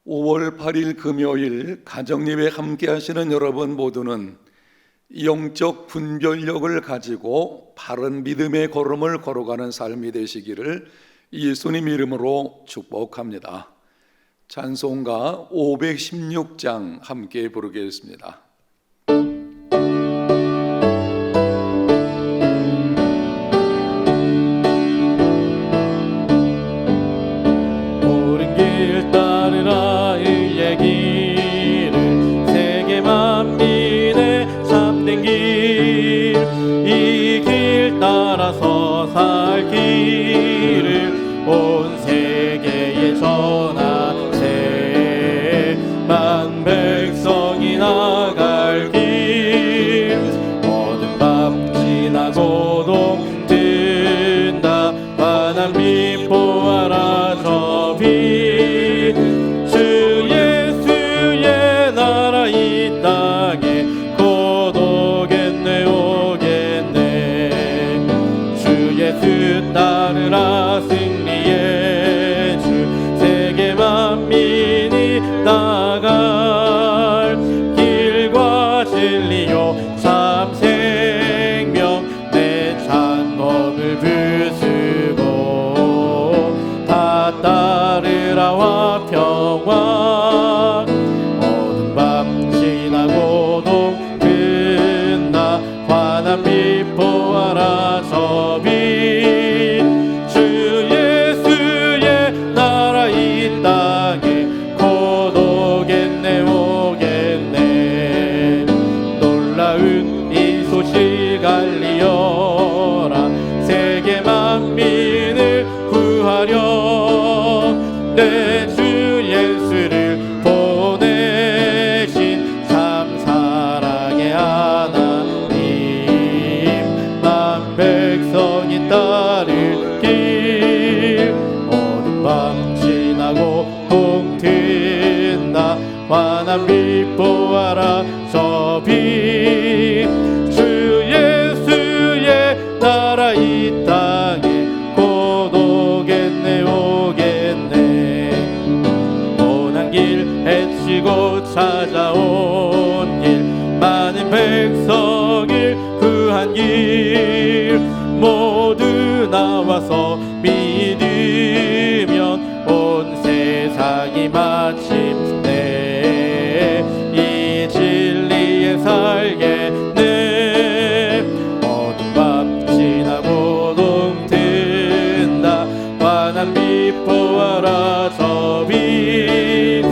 5월 8일 금요일 가정예배 함께 하시는 여러분 모두는 영적 분별력을 가지고 바른 믿음의 걸음을 걸어가는 삶이 되시기를 예수님 이름으로 축복합니다. 찬송가 516장 함께 부르겠습니다. 살 길을 온 세계에 전하세. 만 백성이 나갈 길 어두운 밤 지나고 동뜬다. 환한 빛 보아라 저 빛. 주 예수의 나라 이 땅에 곧 오겠네 오겠네. 예수 따르라 승리의 주. 세계 만민이 나갈 길과 진리요 참 생명. 내 찬송을 부수고 다 따르라와 평화. 어두운 밤 지나고 동뜬다. 환한 빛 보아라 저 빛. 알리어라. 세계 만민을 구하려 내 주 예수를 보내신 참 사랑의 하나님. 만 백성이 따를 길 어두운 밤 지나고 동튼다. 환한 빛 보아라 저 빛. 나라 이 땅에 곧 오겠네 오겠네. 고난 길 헤치고 찾아온 길 많은 백성을 구한 길 모두 나와서 믿으면 온 세상이 마침내 이 진리에 살겠네. 보아라 저 빛.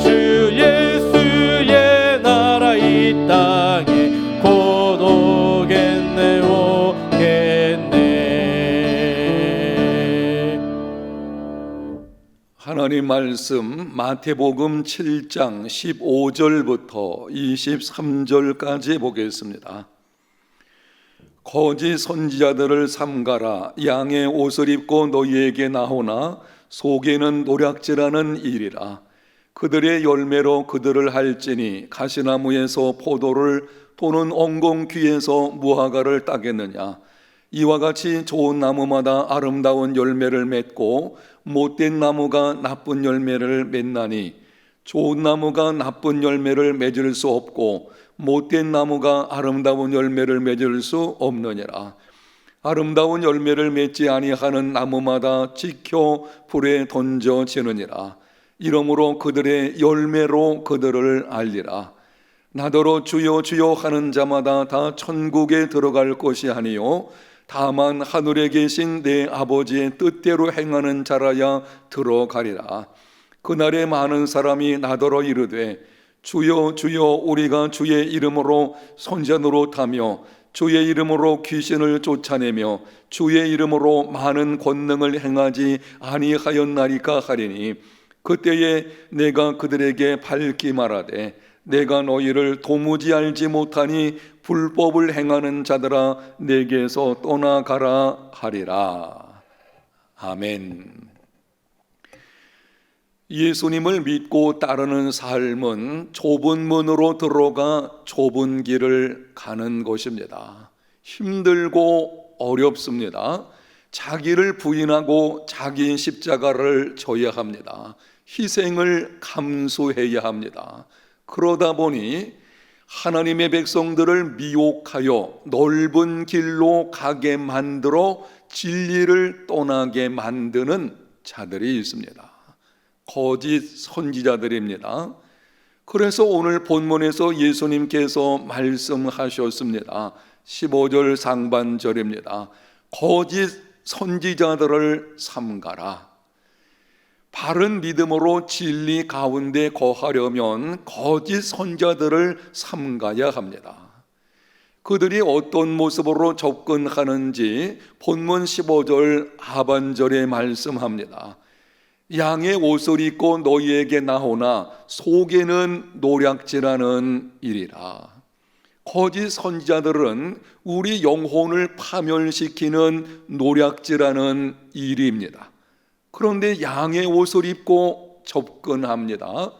주 예수의 나라 이 땅에 곧 오겠네 오겠네. 하나님 말씀 마태복음 7장 15절부터 23절까지 보겠습니다. 거짓 선지자들을 삼가라. 양의 옷을 입고 너희에게 나오나 속에는 노략질하는 일이라. 그들의 열매로 그들을 할지니 가시나무에서 포도를 또는 엉겅퀴에서 무화과를 따겠느냐. 이와 같이 좋은 나무마다 아름다운 열매를 맺고 못된 나무가 나쁜 열매를 맺나니 좋은 나무가 나쁜 열매를 맺을 수 없고 못된 나무가 아름다운 열매를 맺을 수 없느니라. 아름다운 열매를 맺지 아니하는 나무마다 지켜 불에 던져지느니라. 이러므로 그들의 열매로 그들을 알리라. 나더러 주여 주여 하는 자마다 다 천국에 들어갈 것이 아니요 다만 하늘에 계신 내 아버지의 뜻대로 행하는 자라야 들어가리라. 그날에 많은 사람이 나더러 이르되 주여 주여 우리가 주의 이름으로 손자 노릇하며 주의 이름으로 귀신을 쫓아내며 주의 이름으로 많은 권능을 행하지 아니하였나이까 하리니 그때에 내가 그들에게 밝히 말하되 내가 너희를 도무지 알지 못하니 불법을 행하는 자들아 내게서 떠나가라 하리라. 아멘. 예수님을 믿고 따르는 삶은 좁은 문으로 들어가 좁은 길을 가는 것입니다. 힘들고 어렵습니다. 자기를 부인하고 자기 십자가를 져야 합니다. 희생을 감수해야 합니다. 그러다 보니 하나님의 백성들을 미혹하여 넓은 길로 가게 만들어 진리를 떠나게 만드는 자들이 있습니다. 거짓 선지자들입니다. 그래서 오늘 본문에서 예수님께서 말씀하셨습니다. 15절 상반절입니다. 거짓 선지자들을 삼가라. 바른 믿음으로 진리 가운데 거하려면 거짓 선지자들을 삼가야 합니다. 그들이 어떤 모습으로 접근하는지 본문 15절 하반절에 말씀합니다. 양의 옷을 입고 너희에게 나오나 속에는 노략질하는 일이라. 거짓 선지자들은 우리 영혼을 파멸시키는 노략질하는 일입니다. 그런데 양의 옷을 입고 접근합니다.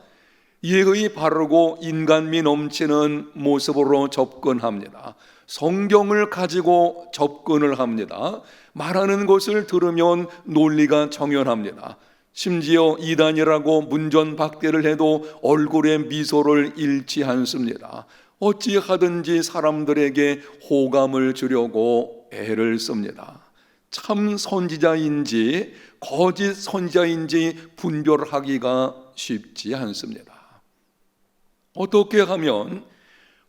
예의 바르고 인간미 넘치는 모습으로 접근합니다. 성경을 가지고 접근을 합니다. 말하는 것을 들으면 논리가 정연합니다. 심지어 이단이라고 문전박대를 해도 얼굴에 미소를 잃지 않습니다. 어찌하든지 사람들에게 호감을 주려고 애를 씁니다. 참 선지자인지 거짓 선지자인지 분별하기가 쉽지 않습니다. 어떻게 하면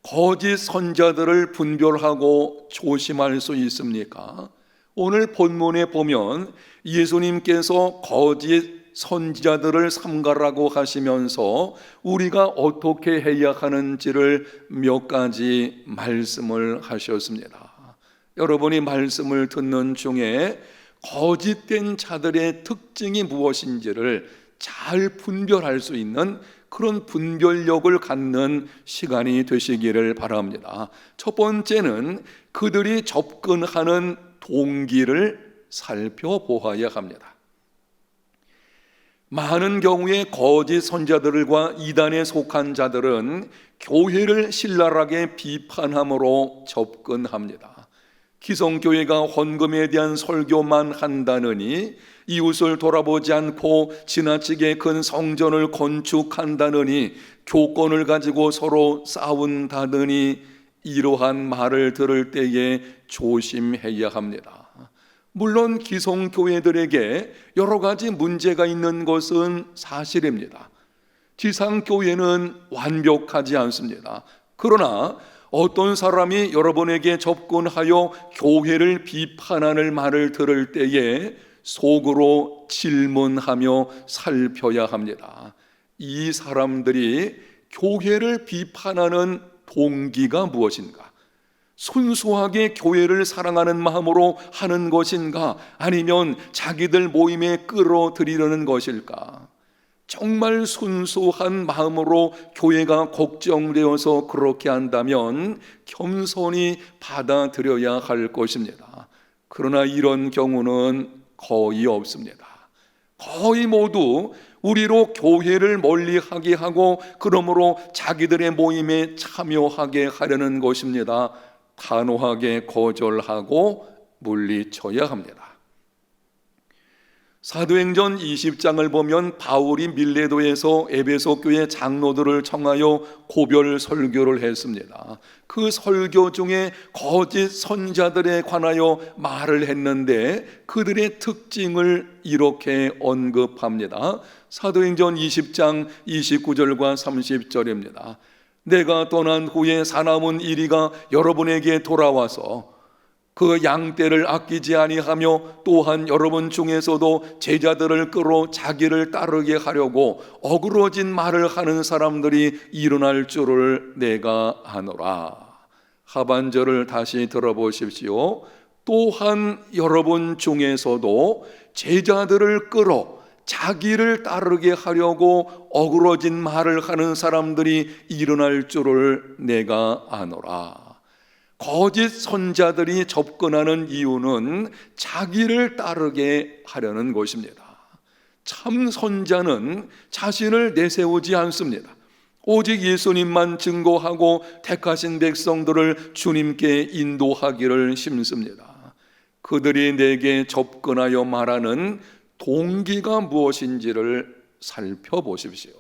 거짓 선지자들을 분별하고 조심할 수 있습니까? 오늘 본문에 보면 예수님께서 거짓 선지자들을 삼가라고 하시면서 우리가 어떻게 해야 하는지를 몇 가지 말씀을 하셨습니다. 여러분이 말씀을 듣는 중에 거짓된 자들의 특징이 무엇인지를 잘 분별할 수 있는 그런 분별력을 갖는 시간이 되시기를 바랍니다. 첫 번째는 그들이 접근하는 동기를 살펴보아야 합니다. 많은 경우에 거짓 선지자들과 이단에 속한 자들은 교회를 신랄하게 비판함으로 접근합니다. 기성교회가 헌금에 대한 설교만 한다느니, 이웃을 돌아보지 않고 지나치게 큰 성전을 건축한다느니, 교권을 가지고 서로 싸운다느니, 이러한 말을 들을 때에 조심해야 합니다. 물론 기성교회들에게 여러 가지 문제가 있는 것은 사실입니다. 지상교회는 완벽하지 않습니다. 그러나 어떤 사람이 여러분에게 접근하여 교회를 비판하는 말을 들을 때에 속으로 질문하며 살펴야 합니다. 이 사람들이 교회를 비판하는 동기가 무엇인가? 순수하게 교회를 사랑하는 마음으로 하는 것인가? 아니면 자기들 모임에 끌어들이려는 것일까? 정말 순수한 마음으로 교회가 걱정되어서 그렇게 한다면 겸손히 받아들여야 할 것입니다. 그러나 이런 경우는 거의 없습니다. 거의 모두 우리로 교회를 멀리하게 하고 그러므로 자기들의 모임에 참여하게 하려는 것입니다. 단호하게 거절하고 물리쳐야 합니다. 사도행전 20장을 보면 바울이 밀레도에서 에베소 교회 장로들을 청하여 고별 설교를 했습니다. 그 설교 중에 거짓 선지자들에 관하여 말을 했는데 그들의 특징을 이렇게 언급합니다. 사도행전 20장 29절과 30절입니다. 내가 떠난 후에 사나운 이리가 여러분에게 돌아와서 그 양떼를 아끼지 아니하며 또한 여러분 중에서도 제자들을 끌어 자기를 따르게 하려고 어그러진 말을 하는 사람들이 일어날 줄을 내가 아노라. 하반절을 다시 들어보십시오. 또한 여러분 중에서도 제자들을 끌어 자기를 따르게 하려고 어그러진 말을 하는 사람들이 일어날 줄을 내가 아노라. 거짓 선지자들이 접근하는 이유는 자기를 따르게 하려는 것입니다. 참 선지자는 자신을 내세우지 않습니다. 오직 예수님만 증거하고 택하신 백성들을 주님께 인도하기를 심습니다. 그들이 내게 접근하여 말하는 동기가 무엇인지를 살펴보십시오.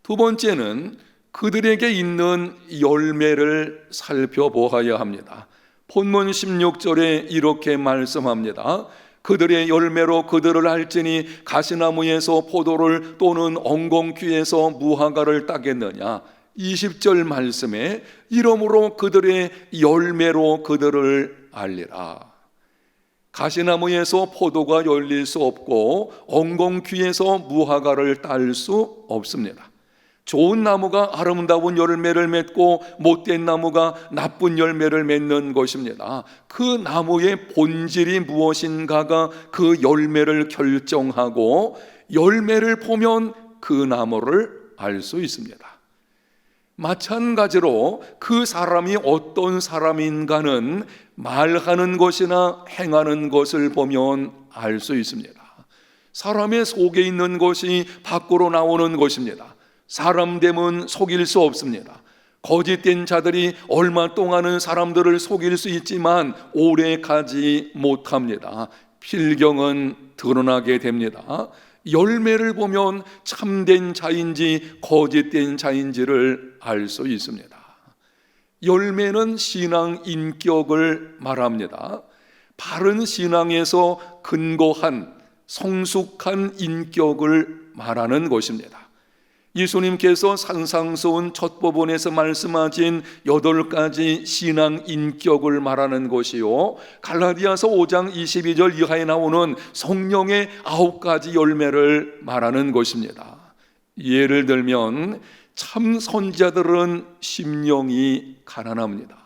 두 번째는 그들에게 있는 열매를 살펴보아야 합니다. 본문 16절에 이렇게 말씀합니다. 그들의 열매로 그들을 알지니 가시나무에서 포도를 또는 엉겅퀴에서 무화과를 따겠느냐. 20절 말씀에 이러므로 그들의 열매로 그들을 알리라. 가시나무에서 포도가 열릴 수 없고 엉겅퀴에서 무화과를 딸 수 없습니다. 좋은 나무가 아름다운 열매를 맺고 못된 나무가 나쁜 열매를 맺는 것입니다. 그 나무의 본질이 무엇인가가 그 열매를 결정하고 열매를 보면 그 나무를 알 수 있습니다. 마찬가지로 그 사람이 어떤 사람인가는 말하는 것이나 행하는 것을 보면 알 수 있습니다. 사람의 속에 있는 것이 밖으로 나오는 것입니다. 사람 되면 속일 수 없습니다. 거짓된 자들이 얼마 동안은 사람들을 속일 수 있지만 오래 가지 못합니다. 필경은 드러나게 됩니다. 열매를 보면 참된 자인지 거짓된 자인지를 알 수 있습니다. 열매는 신앙 인격을 말합니다. 바른 신앙에서 근거한 성숙한 인격을 말하는 것입니다. 예수님께서 산상수훈 첫 부분에서 말씀하신 8가지 신앙 인격을 말하는 것이요, 갈라디아서 5장 22절 이하에 나오는 성령의 9가지 열매를 말하는 것입니다. 예를 들면 참 선지자들은 심령이 가난합니다.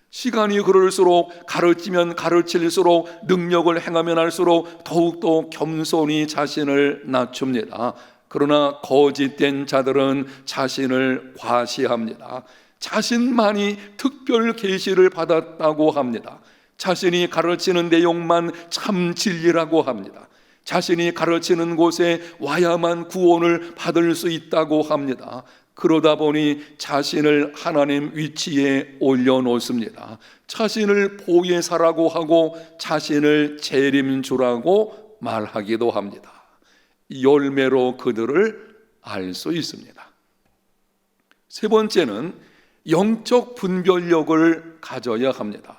시간이 흐를수록 가르치면 가르칠수록 능력을 행하면 할수록 더욱더 겸손히 자신을 낮춥니다. 그러나 거짓된 자들은 자신을 과시합니다. 자신만이 특별 계시를 받았다고 합니다. 자신이 가르치는 내용만 참 진리라고 합니다. 자신이 가르치는 곳에 와야만 구원을 받을 수 있다고 합니다. 그러다 보니 자신을 하나님 위치에 올려놓습니다. 자신을 보혜사라고 하고 자신을 재림주라고 말하기도 합니다. 열매로 그들을 알 수 있습니다. 세 번째는 영적 분별력을 가져야 합니다.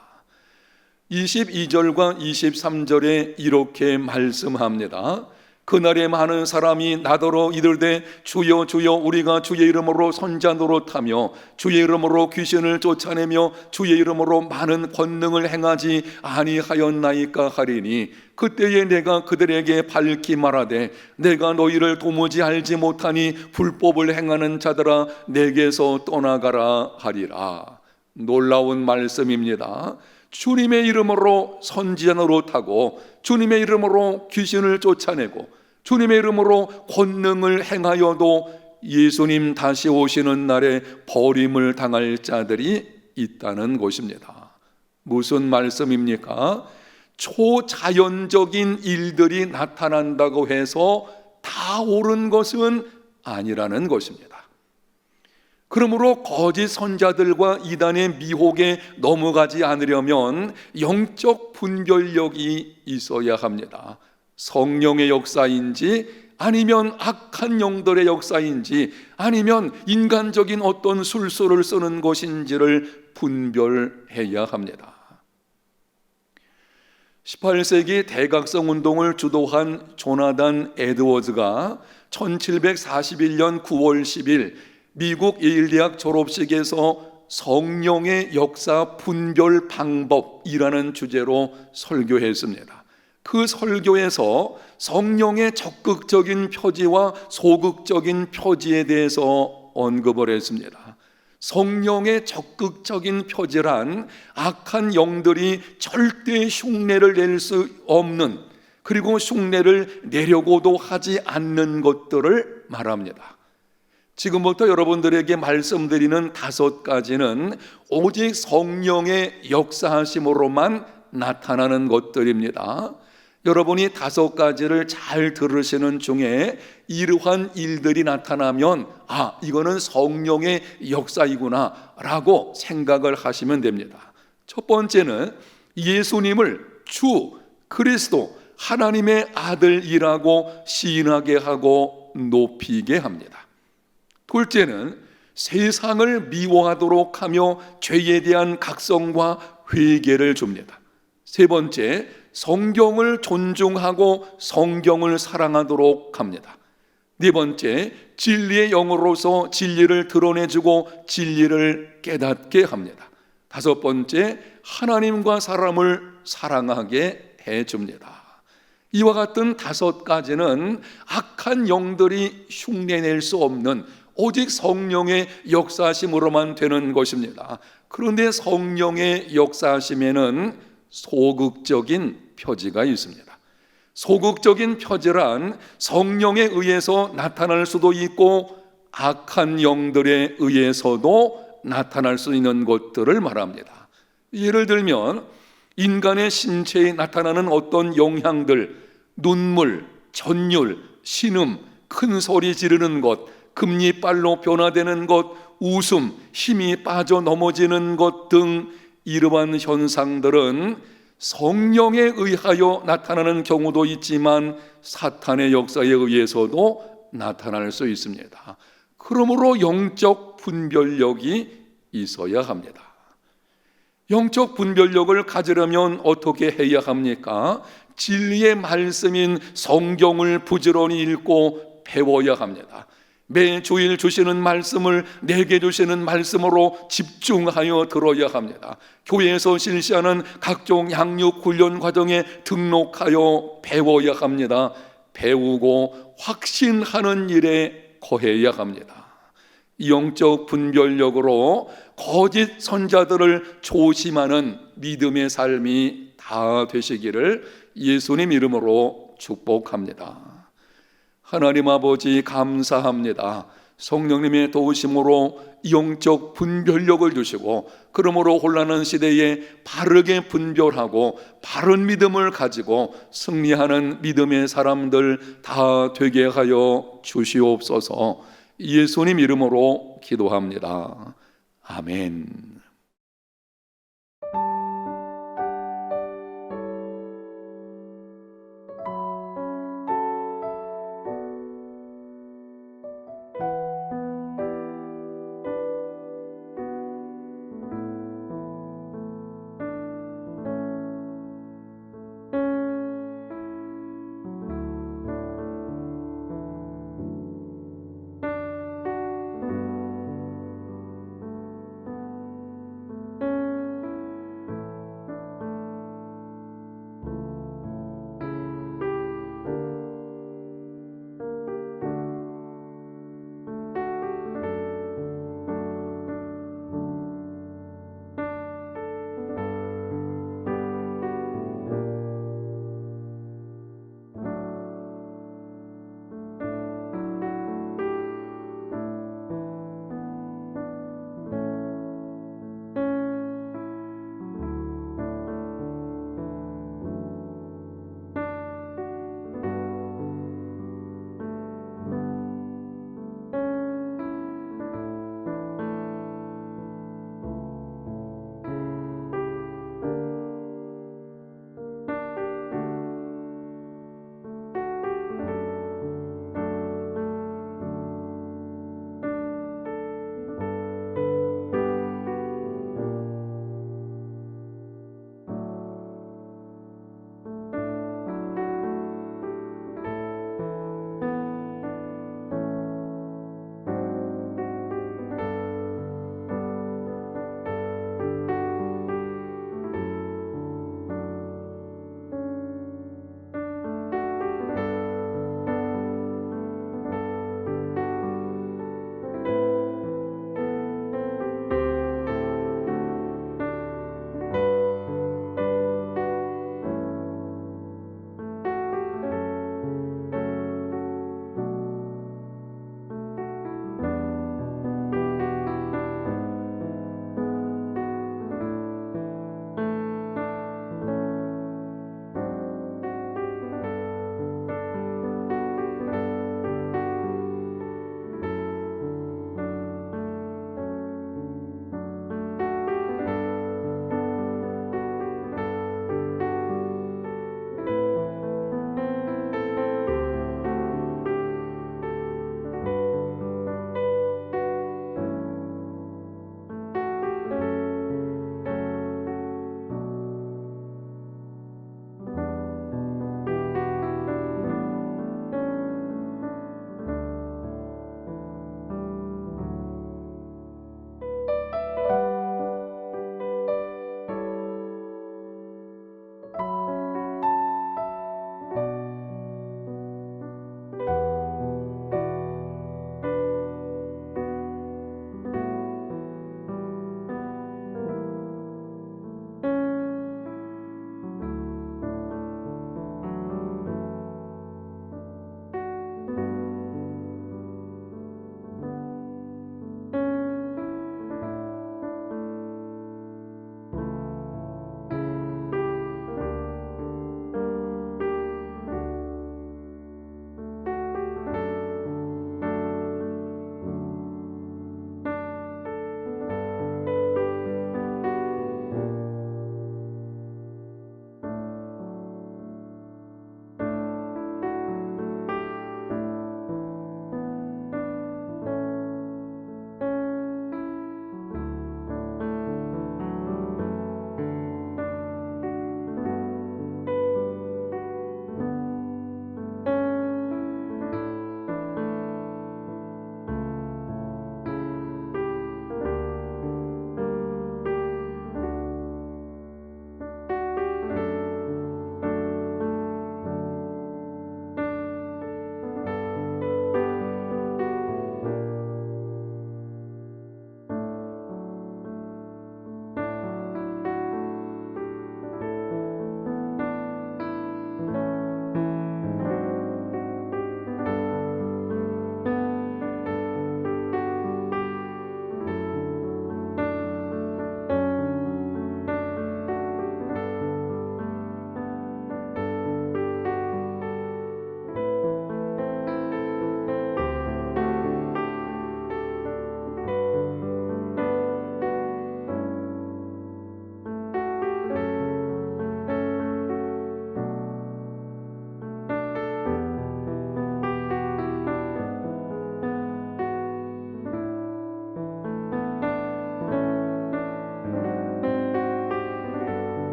22절과 23절에 이렇게 말씀합니다. 그날에 많은 사람이 나더러 이르되 주여 주여 우리가 주의 이름으로 선자 노릇하며 주의 이름으로 귀신을 쫓아내며 주의 이름으로 많은 권능을 행하지 아니하였나이까 하리니 그때에 내가 그들에게 밝히 말하되 내가 너희를 도무지 알지 못하니 불법을 행하는 자들아 내게서 떠나가라 하리라. 놀라운 말씀입니다. 주님의 이름으로 선지자 노릇하고 주님의 이름으로 귀신을 쫓아내고 주님의 이름으로 권능을 행하여도 예수님 다시 오시는 날에 버림을 당할 자들이 있다는 것입니다. 무슨 말씀입니까? 초자연적인 일들이 나타난다고 해서 다 옳은 것은 아니라는 것입니다. 그러므로 거짓 선자들과 이단의 미혹에 넘어가지 않으려면 영적 분별력이 있어야 합니다. 성령의 역사인지 아니면 악한 영들의 역사인지 아니면 인간적인 어떤 술수를 쓰는 것인지를 분별해야 합니다. 18세기 대각성 운동을 주도한 조나단 에드워즈가 1741년 9월 10일 미국 예일대학 졸업식에서 성령의 역사 분별 방법이라는 주제로 설교했습니다. 그 설교에서 성령의 적극적인 표지와 소극적인 표지에 대해서 언급을 했습니다. 성령의 적극적인 표지란 악한 영들이 절대 흉내를 낼 수 없는, 그리고 흉내를 내려고도 하지 않는 것들을 말합니다. 지금부터 여러분들에게 말씀드리는 5가지는 오직 성령의 역사하심으로만 나타나는 것들입니다. 여러분이 5가지를 잘 들으시는 중에 이러한 일들이 나타나면 이거는 성령의 역사이구나 라고 생각을 하시면 됩니다. 첫 번째는 예수님을 주, 그리스도, 하나님의 아들이라고 시인하게 하고 높이게 합니다. 둘째는 세상을 미워하도록 하며 죄에 대한 각성과 회개를 줍니다. 세 번째, 성경을 존중하고 성경을 사랑하도록 합니다. 네 번째, 진리의 영으로서 진리를 드러내주고 진리를 깨닫게 합니다. 다섯 번째, 하나님과 사람을 사랑하게 해줍니다. 이와 같은 다섯 가지는 악한 영들이 흉내낼 수 없는 오직 성령의 역사심으로만 되는 것입니다. 그런데 성령의 역사심에는 소극적인 표지가 있습니다. 소극적인 표지란 성령에 의해서 나타날 수도 있고 악한 영들에 의해서도 나타날 수 있는 것들을 말합니다. 예를 들면 인간의 신체에 나타나는 어떤 영향들, 눈물, 전율, 신음, 큰 소리 지르는 것, 금리빨로 변화되는 것, 웃음, 힘이 빠져 넘어지는 것 등 이러한 현상들은 성령에 의하여 나타나는 경우도 있지만 사탄의 역사에 의해서도 나타날 수 있습니다. 그러므로 영적 분별력이 있어야 합니다. 영적 분별력을 가지려면 어떻게 해야 합니까? 진리의 말씀인 성경을 부지런히 읽고 배워야 합니다. 매주일 주시는 말씀을 내게 주시는 말씀으로 집중하여 들어야 합니다. 교회에서 실시하는 각종 양육 훈련 과정에 등록하여 배워야 합니다. 배우고 확신하는 일에 거해야 합니다. 영적 분별력으로 거짓 선자들을 조심하는 믿음의 삶이 다 되시기를 예수님 이름으로 축복합니다. 하나님 아버지 감사합니다. 성령님의 도우심으로 영적 분별력을 주시고 그러므로 혼란한 시대에 바르게 분별하고 바른 믿음을 가지고 승리하는 믿음의 사람들 다 되게 하여 주시옵소서. 예수님 이름으로 기도합니다. 아멘.